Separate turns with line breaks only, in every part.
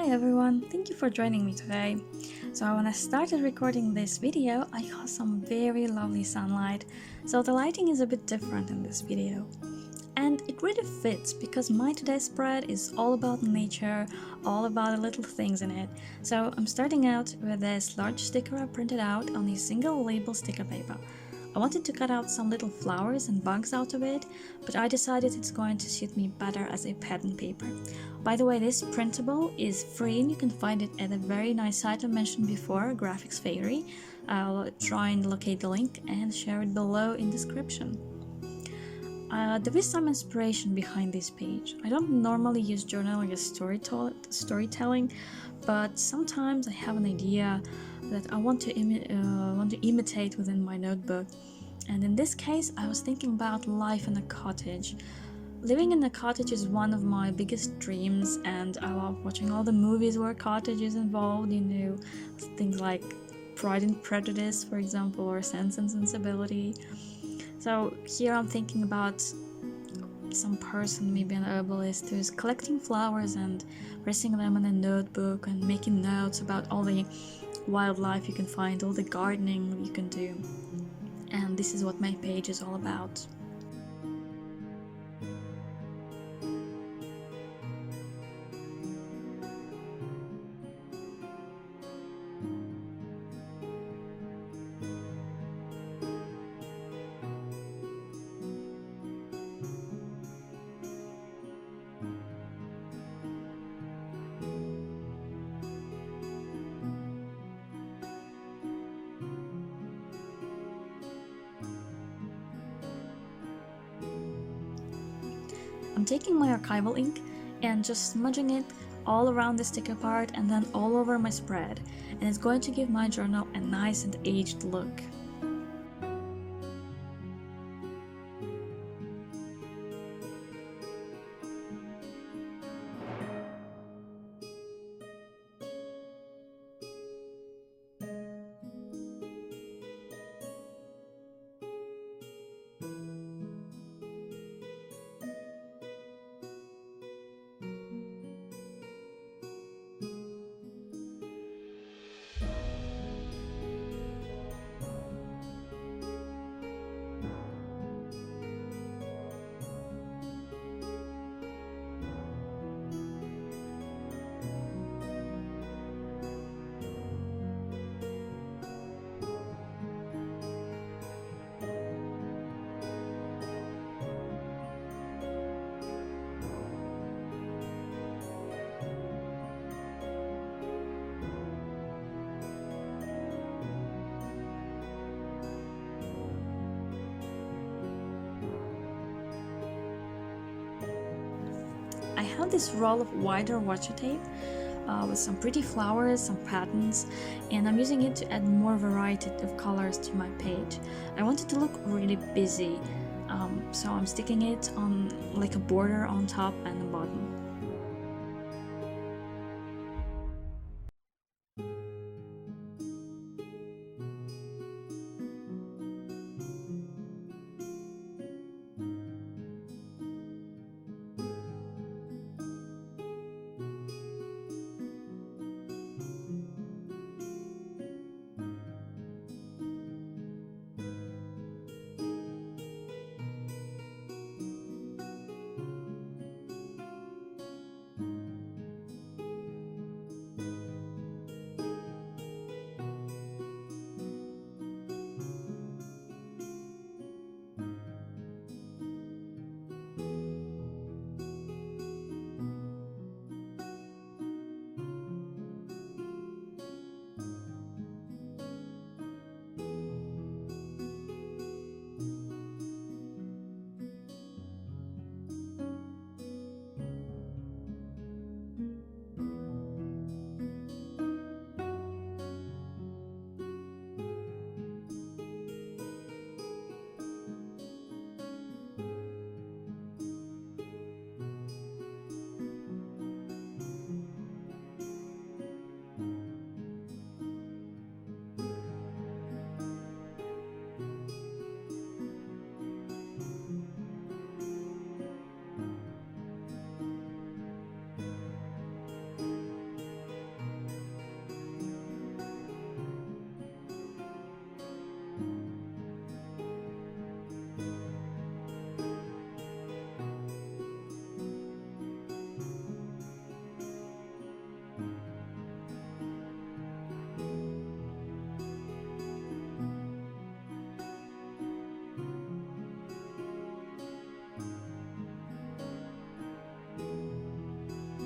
Hi everyone, thank you for joining me today. So when I started recording this video, I got some very lovely sunlight, so the lighting is a bit different in this video. And it really fits because my today's spread is all about nature, all about the little things in it. So I'm starting out with this large sticker I printed out on a single label sticker paper. I wanted to cut out some little flowers and bugs out of it, but I decided it's going to suit me better as a pattern paper. By the way, this printable is free and you can find it at a very nice site I mentioned before, Graphics Fairy. I'll try and locate the link and share it below in description. There is some inspiration behind this page. I don't normally use journaling as storytelling, but sometimes I have an idea that I want to imitate within my notebook. And in this case, I was thinking about life in a cottage. Living in a cottage is one of my biggest dreams, and I love watching all the movies where cottage is involved, things like Pride and Prejudice, for example, or Sense and Sensibility. So here I'm thinking about some person, maybe an herbalist, who's collecting flowers and pressing them in a notebook and making notes about all the wildlife you can find, all the gardening you can do. And this is what my page is all about. I'm taking my Archival ink and just smudging it all around the sticker part and then all over my spread, and it's going to give my journal a nice and aged look. I have this roll of wider washi tape with some pretty flowers, some patterns, and I'm using it to add more variety of colors to my page. I want it to look really busy, so I'm sticking it on like a border on top and the bottom.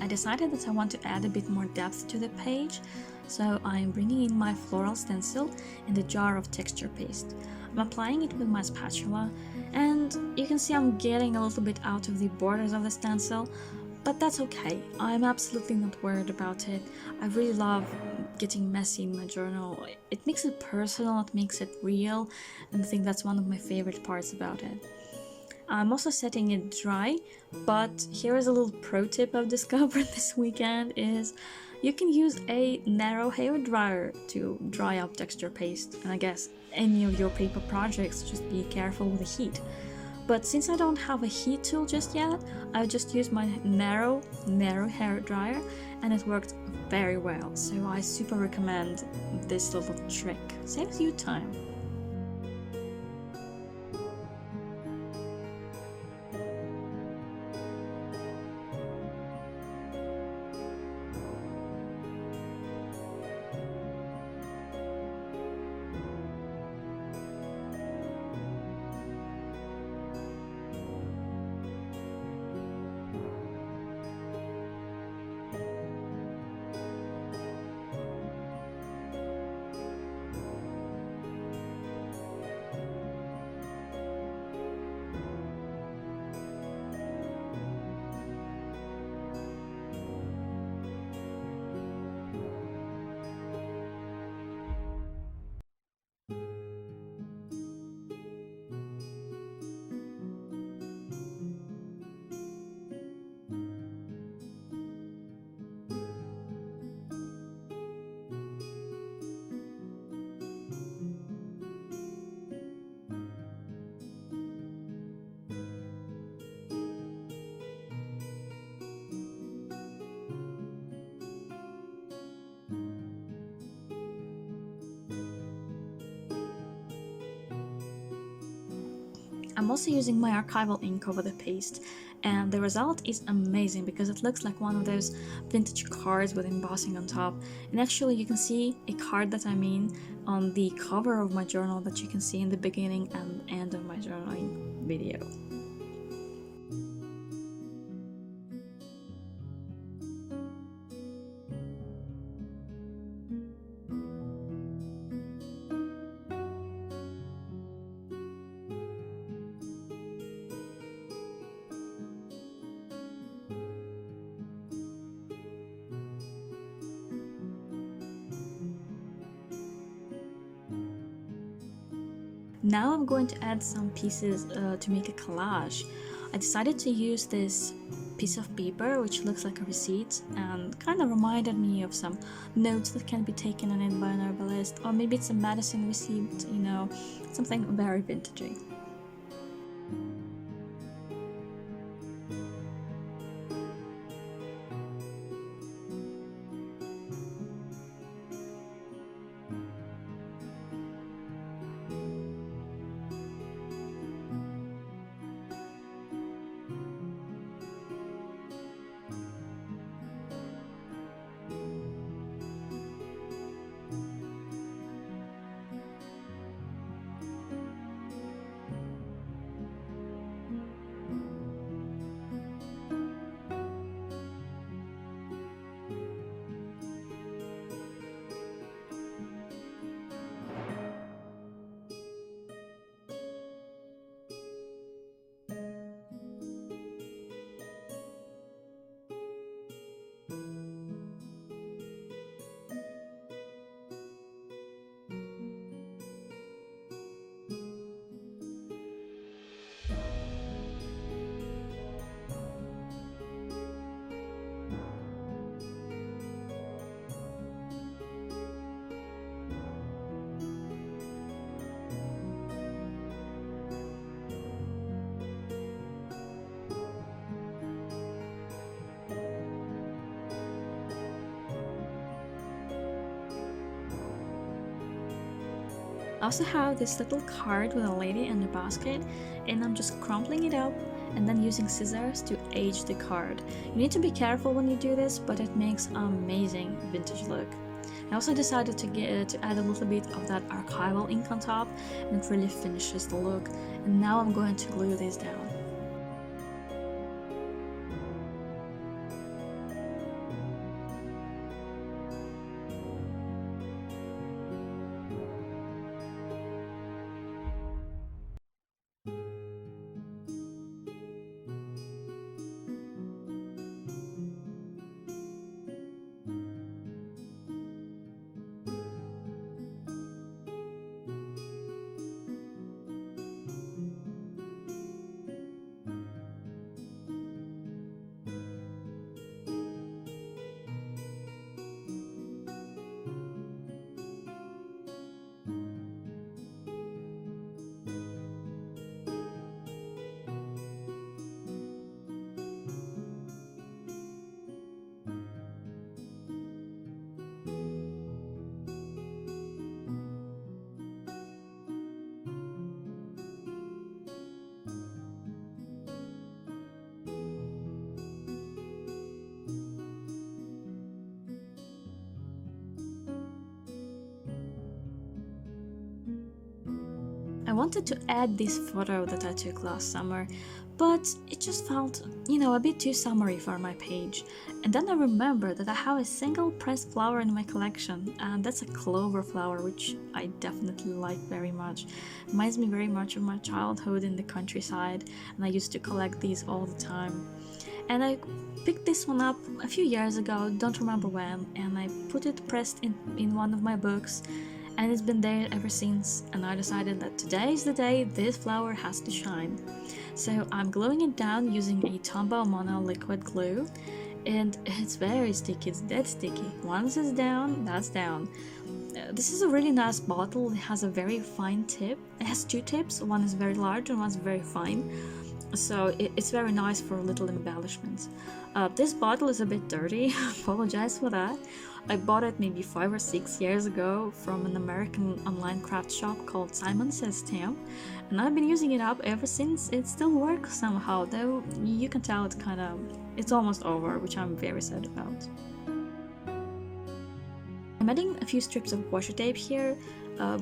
I decided that I want to add a bit more depth to the page, so I'm bringing in my floral stencil in the jar of texture paste. I'm applying it with my spatula, and you can see I'm getting a little bit out of the borders of the stencil, but that's okay. I'm absolutely not worried about it. I really love getting messy in my journal. It makes it personal, it makes it real, and I think that's one of my favorite parts about it. I'm also setting it dry, but here is a little pro tip I've discovered this weekend is you can use a narrow hair dryer to dry up texture paste, and I guess any of your paper projects, just be careful with the heat. But since I don't have a heat tool just yet, I just used my narrow hair dryer and it worked very well, so I super recommend this little trick. Saves you time. I'm also using my Archival ink over the paste, and the result is amazing because it looks like one of those vintage cards with embossing on top. And actually you can see a card that I mean on the cover of my journal that you can see in the beginning and end of my journaling video. Now I'm going to add some pieces to make a collage. I decided to use this piece of paper which looks like a receipt and kind of reminded me of some notes that can be taken on it by an herbalist, or maybe it's a medicine receipt, you know, something very vintagey. I also have this little card with a lady and a basket, and I'm just crumpling it up and then using scissors to age the card. You need to be careful when you do this, but it makes an amazing vintage look. I also decided to add a little bit of that Archival ink on top, and it really finishes the look. And now I'm going to glue this down. wanted to add this photo that I took last summer, but it just felt, you know, a bit too summery for my page. And then I remembered that I have a single pressed flower in my collection, and that's a clover flower, which I definitely like very much. Reminds me very much of my childhood in the countryside, and I used to collect these all the time. And I picked this one up a few years ago, don't remember when, and I put it pressed in one of my books, and it's been there ever since. And I decided that today is the day this flower has to shine. So I'm gluing it down using a Tombow mono liquid glue, and it's very sticky, it's dead sticky. Once it's down, that's down. This is a really nice bottle. It has a very fine tip. It has two tips, one is very large and one's very fine. So it's very nice for little embellishments. This bottle is a bit dirty, apologize for that. I bought it maybe 5 or 6 years ago from an American online craft shop called Simon Says Stamp, and I've been using it up ever since. It still works somehow, though you can tell it's almost over, which I'm very sad about. I'm adding a few strips of washi tape here,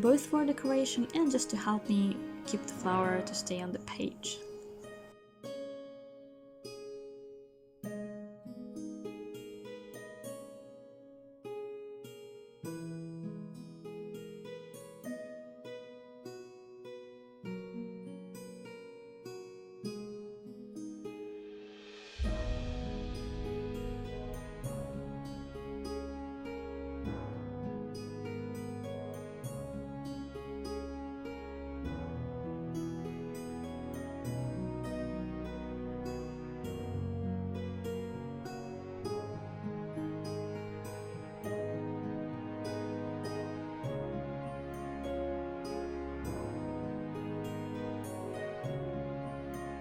both for decoration and just to help me keep the flower to stay on the page.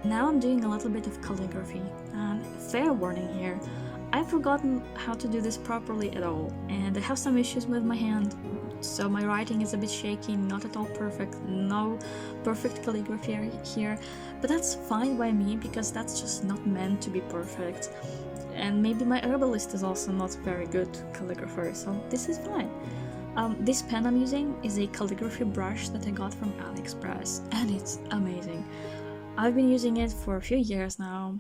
Now I'm doing a little bit of calligraphy, and fair warning here, I've forgotten how to do this properly at all, and I have some issues with my hand, so my writing is a bit shaky, not at all perfect, no perfect calligraphy here, but that's fine by me because that's just not meant to be perfect. And maybe my Herbalist is also not very good calligrapher, so this is fine. This pen I'm using is a calligraphy brush that I got from ErichKrause, and it's amazing. I've been using it for a few years now.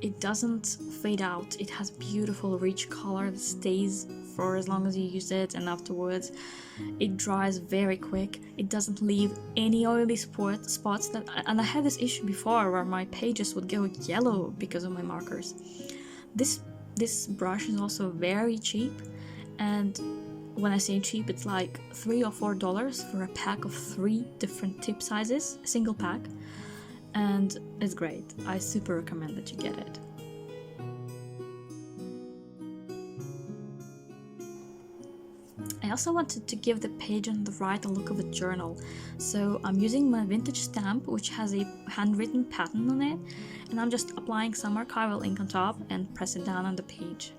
It doesn't fade out, it has beautiful rich color that stays for as long as you use it, and afterwards it dries very quick. It doesn't leave any oily spots and I had this issue before where my pages would go yellow because of my markers. This brush is also very cheap, and when I say cheap, it's like $3 or $4 for a pack of 3 different tip sizes, a single pack. And it's great. I super recommend that you get it. I also wanted to give the page on the right a look of a journal, so I'm using my vintage stamp, which has a handwritten pattern on it, and I'm just applying some Archival ink on top and press it down on the page.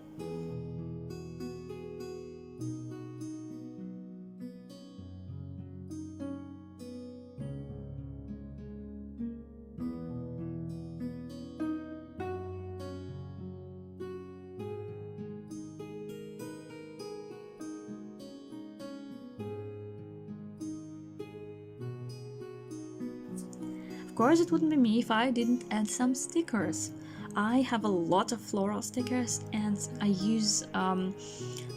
Of course, it wouldn't be me if I didn't add some stickers. I have a lot of floral stickers, and I use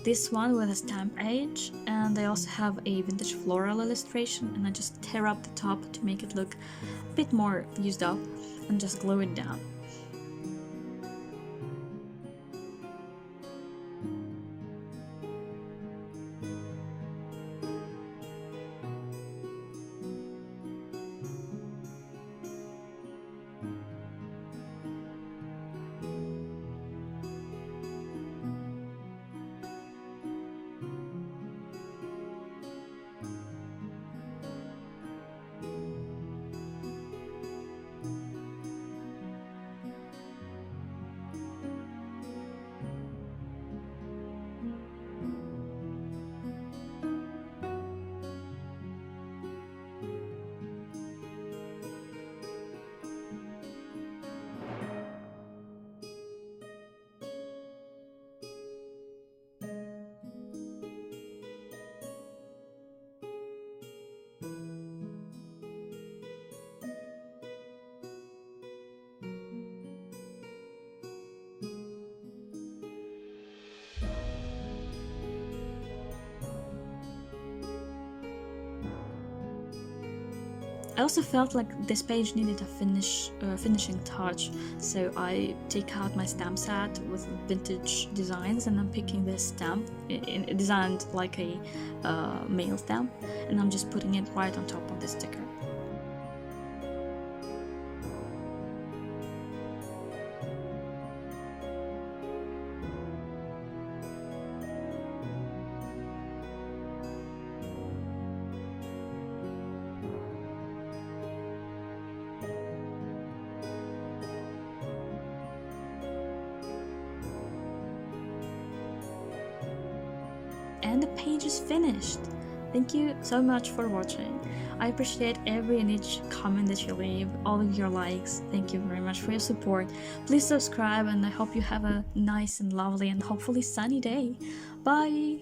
this one with a stamp edge, and I also have a vintage floral illustration, and I just tear up the top to make it look a bit more used up and just glue it down. I also felt like this page needed a finishing touch, so I take out my stamp set with vintage designs, and I'm picking this stamp, designed like a mail stamp, and I'm just putting it right on top of the sticker. And the page is finished. Thank you so much for watching. I appreciate every and each comment that you leave, all of your likes. Thank you very much for your support. Please subscribe, and I hope you have a nice and lovely and hopefully sunny day. Bye!